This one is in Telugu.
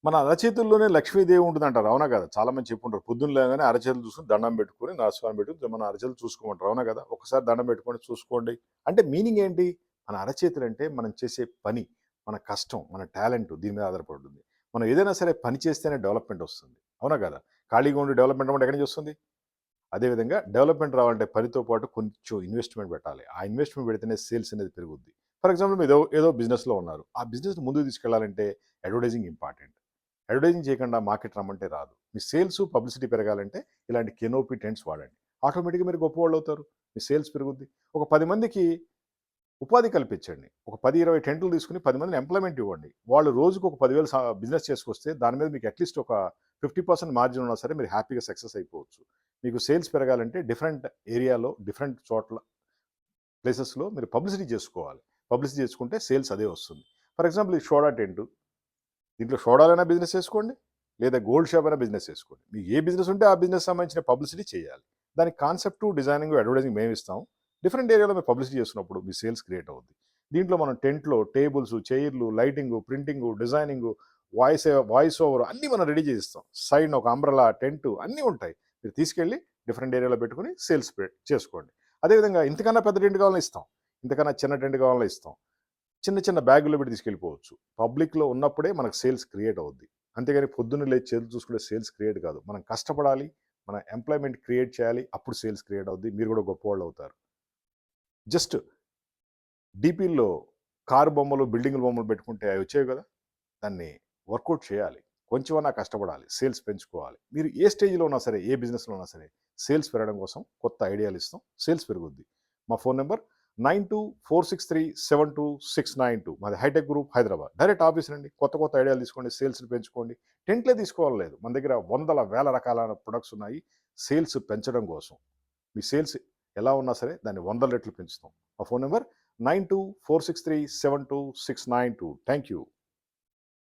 మన అరచేతుల్లోనే లక్ష్మీదేవి ఉంటుందంటారు. అవునా కదా? చాలా మంది చెప్పుంటారు. పొద్దున్న లేవగానే అరచేతులు చూసుకొని దండం పెట్టుకొని, నమస్కారం పెట్టుకొని మన అరచేతులు చూసుకోమంటారు. అవునా కదా? ఒకసారి దండం పెట్టుకొని చూసుకోండి. అంటే మీనింగ్ ఏంటి? మన అరచేతులంటే మనం చేసే పని, మన కష్టం, మన టాలెంట్ దీని మీద ఆధారపడి ఉంటుంది. మనం ఏదైనా సరే పని చేస్తేనే డెవలప్‌మెంట్ వస్తుంది. అవునా కదా? ఖాళీగా ఉండి డెవలప్‌మెంట్ అవ్వడం ఎక్కడి నుంచి వస్తుంది? అదేవిధంగా డెవలప్‌మెంట్ రావాలంటే పనితో పాటు కొంచెం ఇన్వెస్ట్‌మెంట్ పెట్టాలి. ఆ ఇన్వెస్ట్‌మెంట్ పెడితేనే సేల్స్ అనేది పెరుగుద్ది. ఫర్ ఎగ్జాంపుల్ మీరు ఏదో బిజినెస్‌లో ఉన్నారు. ఆ బిజినెస్‌ని ముందుకు తీసుకెళ్లాలంటే అడ్వర్టైజింగ్ ఇంపార్టెంట్. అడ్వర్టైజింగ్ చేయకుండా మార్కెట్ రమ్మంటే రాదు. మీ సేల్స్, పబ్లిసిటీ పెరగాలంటే ఇలాంటి కెనోపీ టెంట్స్ వాడండి. ఆటోమేటిక్‌గా మీరు గొప్పవాళ్ళవుతారు. మీ సేల్స్ పెరుగుద్ది. ఒక 10 మందికి ఉపాధి కల్పించండి. ఒక 10, 20 టెంట్లు తీసుకొని 10 మందిని ఎంప్లాయ్‌మెంట్ ఇవ్వండి. వాళ్ళు రోజుకు ఒక 10,000 బిజినెస్ చేసుకొస్తే దాని మీద మీకు అట్‌లీస్ట్ ఒక 50% మార్జిన్ ఉన్నా సరే మీరు హ్యాపీగా సక్సెస్ అయిపోవచ్చు. మీకు సేల్స్ పెరగాలంటే డిఫరెంట్ ఏరియాలో, డిఫరెంట్ చోట్ల ప్లేసెస్‌లో మీరు పబ్లిసిటీ చేసుకోవాలి. పబ్లిసిటీ చేసుకుంటే సేల్స్ అదే వస్తుంది. ఫర్ ఎగ్జాంపుల్ ఈ సోడా టెంటు. దీంట్లో సోడాలైనా బిజినెస్ చేసుకోండి. లేదా గోల్డ్ షాప్ అయినా బిజినెస్ చేసుకోండి. మీకు ఏ బిజినెస్ ఉంటే ఆ బిజినెస్ సంబంధించిన పబ్లిసిటీ చేయాలి. దానికి కాన్సెప్టు, డిజైనింగ్, అడ్వర్టైజింగ్ మేమిస్తాం. డిఫరెంట్ ఏరియాలో మీరు పబ్లిసిటీ చేస్తున్నప్పుడు మీ సేల్స్ క్రియేట్ అవుద్ది. దీంట్లో మనం టెంట్‌లో టేబుల్స్, చైర్లు, lighting, printing, designing, voice over అన్నీ మనం రెడీ చేసిస్తాం. సైడ్‌న ఒక అంబ్రెల్లా, టెంటు అన్నీ ఉంటాయి. మీరు తీసుకెళ్ళి డిఫరెంట్ ఏరియాలో పెట్టుకొని సేల్స్ చేసుకోండి. అదేవిధంగా ఇంతకన్నా పెద్ద టెంట్ కావాలన్నా ఇస్తాం. ఇంతకన్నా చిన్న టెంట్ కావాలన్నా ఇస్తాం. చిన్న చిన్న బ్యాగుల్లో పెట్టి తీసుకెళ్ళిపోవచ్చు. పబ్లిక్‌లో ఉన్నప్పుడే మనకు సేల్స్ క్రియేట్ అవుద్ది. అంతేగాని పొద్దున్న లేచి చేతులు చూసుకుంటే సేల్స్ క్రియేట్ కాదు. మనం కష్టపడాలి. మన ఎంప్లాయ్‌మెంట్ క్రియేట్ చేయాలి. అప్పుడు సేల్స్ క్రియేట్ అవుద్ది. మీరు కూడా గొప్పవాళ్ళవుతారు. జస్ట్ డీపీల్లో కారు బొమ్మలు, బిల్డింగుల బొమ్మలు పెట్టుకుంటే అవి వచ్చేవి కదా! దాన్ని వర్కౌట్ చేయాలి. కొంచెమన్నా కష్టపడాలి. సేల్స్ పెంచుకోవాలి. మీరు ఏ స్టేజ్‌లో ఉన్నా సరే, ఏ బిజినెస్‌లో ఉన్నా సరే, సేల్స్ పెరగడం కోసం కొత్త ఐడియాలు ఇస్తాం. సేల్స్ పెరుగుద్ది. మా ఫోన్ నంబర్ 9246372692. మాది Hitech Group Hyderabad. Direct office రండి. కొత్త కొత్త ఐడియాలు తీసుకోండి. సేల్స్‌ని పెంచుకోండి. టెంట్లే తీసుకోవాలి లేదు. మన దగ్గర వందల, వేల రకాలైన ప్రొడక్ట్స్ ఉన్నాయి. సేల్స్ పెంచడం కోసం. మీ సేల్స్ ఎలా ఉన్నా సరే దాన్ని వందల రెట్లు పెంచుతాం. మా ఫోన్ నంబర్ 9246372692. Thank you.